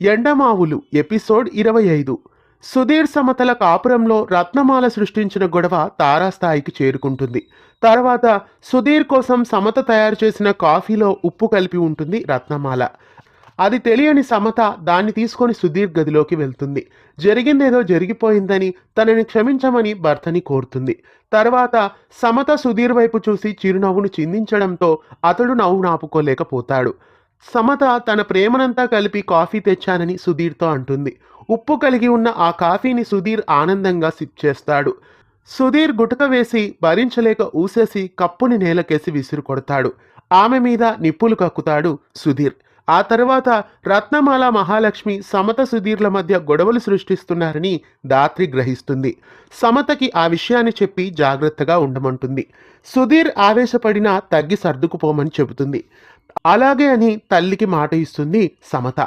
ఎండమావులు episode 25. Sudheer సమతల కాపురంలో రత్నమాల సృష్టించిన గొడవ తారాస్థాయికి చేరుకుంటుంది. తర్వాత సుధీర్ కోసం సమత తయారు చేసిన కాఫీలో ఉప్పు కలిపి ఉంటుంది రత్నమాల. అది తెలియని సమత దాన్ని తీసుకొని సుధీర్ గదిలోకి వెళ్తుంది. జరిగిందేదో జరిగిపోయిందని తనని క్షమించమని భర్తని కోరుతుంది. తర్వాత సమత సుధీర్ వైపు చూసి చిరునవ్వును చిందించడంతో అతడు నవ్వు నాపుకోలేకపోతాడు. సమత తన ప్రేమనంతా కలిపి కాఫీ తెచ్చానని సుధీర్తో అంటుంది. ఉప్పు కలిగి ఉన్న ఆ కాఫీని సుధీర్ ఆనందంగా సిప్ చేస్తాడు. సుధీర్ గుటక వేసి భరించలేక ఊసేసి కప్పుని నేలకేసి విసిరు కొడతాడు. ఆమె మీద నిప్పులు కక్కుతాడు సుధీర్. ఆ తర్వాత రత్నమాల మహాలక్ష్మి సమత సుధీర్ల మధ్య గొడవలు సృష్టిస్తున్నారని దాత్రి గ్రహిస్తుంది. సమతకి ఆ విషయాన్ని చెప్పి జాగ్రత్తగా ఉండమంటుంది. సుధీర్ ఆవేశపడినా తగ్గి సర్దుకుపోమని చెబుతుంది. అలాగే అని తల్లికి మాట ఇస్తుంది సమత.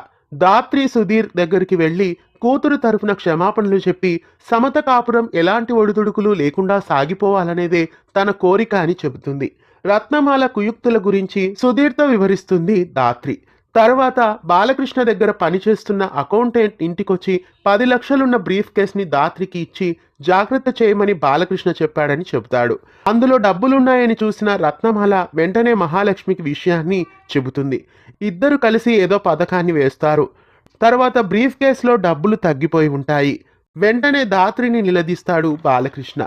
దాత్రి సుధీర్ దగ్గరికి వెళ్ళి కూతురు తరఫున క్షమాపణలు చెప్పి సమత కాపురం ఎలాంటి ఒడిదుడుకులు లేకుండా సాగిపోవాలనేదే తన కోరిక అని చెబుతుంది. రత్నమాల కుయుక్తుల గురించి సుధీర్తో వివరిస్తుంది దాత్రి. తర్వాత బాలకృష్ణ దగ్గర పనిచేస్తున్న అకౌంటెంట్ ఇంటికొచ్చి 10 లక్షలున్న బ్రీఫ్ కేస్ని దాత్రికి ఇచ్చి జాగ్రత్త చేయమని బాలకృష్ణ చెప్పాడని చెబుతాడు. అందులో డబ్బులున్నాయని చూసిన రత్నమాల వెంటనే మహాలక్ష్మికి విషయాన్ని చెబుతుంది. ఇద్దరు కలిసి ఏదో పథకాన్ని వేస్తారు. తర్వాత బ్రీఫ్ కేసులో డబ్బులు తగ్గిపోయి ఉంటాయి. వెంటనే దాత్రిని నిలదీస్తాడు బాలకృష్ణ.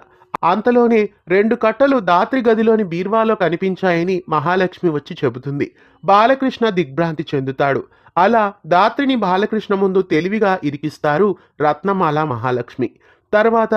అంతలోనే 2 కట్టలు దాత్రి గదిలోని బీర్వాలో కనిపించాయని మహాలక్ష్మి వచ్చి చెబుతుంది. బాలకృష్ణ దిగ్భ్రాంతి చెందుతాడు. అలా దాత్రిని బాలకృష్ణ ముందు తెలివిగా ఇరికిస్తారు రత్నమాల మహాలక్ష్మి. తర్వాత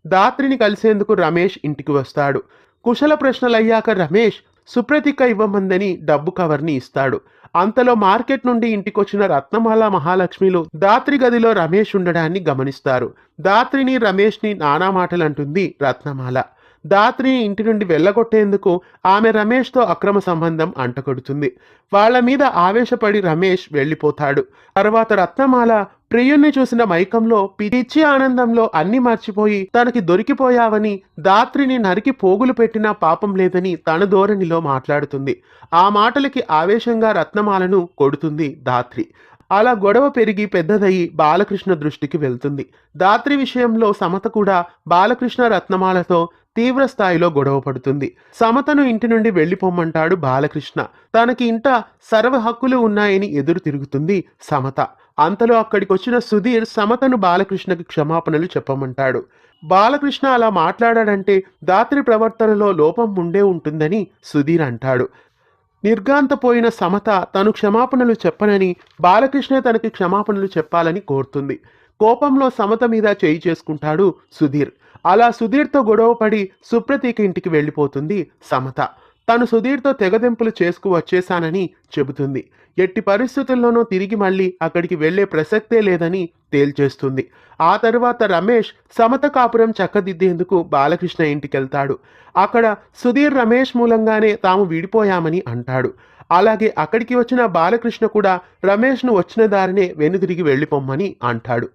దాత్రిని కలిసేందుకు రమేష్ ఇంటికి వస్తాడు. కుశల ప్రశ్నలయ్యాక రమేష్ సుప్రతిక ఇవ్వమందని డబ్బు కవర్ని ఇస్తాడు. అంతలో మార్కెట్ నుండి ఇంటికొచ్చిన రత్నమాల మహాలక్ష్మిలు దాత్రి గదిలో రమేష్ ఉండడాన్ని గమనిస్తారు. దాత్రిని రమేష్ని నానా మాటలంటుంది రత్నమాల. దాత్రిని ఇంటి నుండి వెళ్ళగొట్టేందుకు ఆమె రమేష్తో అక్రమ సంబంధం అంటగొడుతుంది. వాళ్ల మీద ఆవేశపడి రమేష్ వెళ్ళిపోతాడు. తర్వాత రత్నమాల ప్రియుణ్ణి చూసిన మైకంలో పిచ్చి ఆనందంలో అన్ని మర్చిపోయి తనకి దొరికిపోయావని, దాత్రిని నరికి పోగులు పెట్టినా పాపం లేదని తన ధోరణిలో మాట్లాడుతుంది. ఆ మాటలకి ఆవేశంగా రత్నమాలను కొడుతుంది దాత్రి. అలా గొడవ పెరిగి పెద్దదయ్యి బాలకృష్ణ దృష్టికి వెళ్తుంది. దాత్రి విషయంలో సమత కూడా బాలకృష్ణ రత్నమాలతో తీవ్ర స్థాయిలో గొడవ పడుతుంది. సమతను ఇంటి నుండి వెళ్ళిపోమ్మంటాడు బాలకృష్ణ. తనకి ఇంట సర్వ హక్కులు ఉన్నాయని ఎదురు తిరుగుతుంది సమత. అంతలో అక్కడికి వచ్చిన సుధీర్ సమతను బాలకృష్ణకి క్షమాపణలు చెప్పమంటాడు. బాలకృష్ణ అలా మాట్లాడాడంటే దాత్రి ప్రవర్తనలో లోపం ఉండే ఉంటుందని సుధీర్ అంటాడు. నిర్ఘాంతపోయిన సమత తను క్షమాపణలు చెప్పనని, బాలకృష్ణ తనకి క్షమాపణలు చెప్పాలని కోరుతుంది. కోపంలో సమత మీద చేయి చేసుకుంటాడు సుధీర్. అలా సుధీర్తో గొడవపడి సుప్రతీక ఇంటికి వెళ్ళిపోతుంది సమత. తను సుధీర్తో తెగదెంపులు చేసుకు వచ్చేశానని చెబుతుంది. ఎట్టి పరిస్థితుల్లోనూ తిరిగి మళ్ళీ అక్కడికి వెళ్లే ప్రసక్తే లేదని తేల్చేస్తుంది. ఆ తర్వాత రమేష్ సమత కాపురం చక్కదిద్దేందుకు బాలకృష్ణ ఇంటికెళ్తాడు. అక్కడ సుధీర్ రమేష్ మూలంగానే తాము విడిపోయామని అంటాడు. అలాగే అక్కడికి వచ్చిన బాలకృష్ణ కూడా రమేష్ను వచ్చిన దారినే వెనుదిరిగి వెళ్ళిపోమ్మని అంటాడు.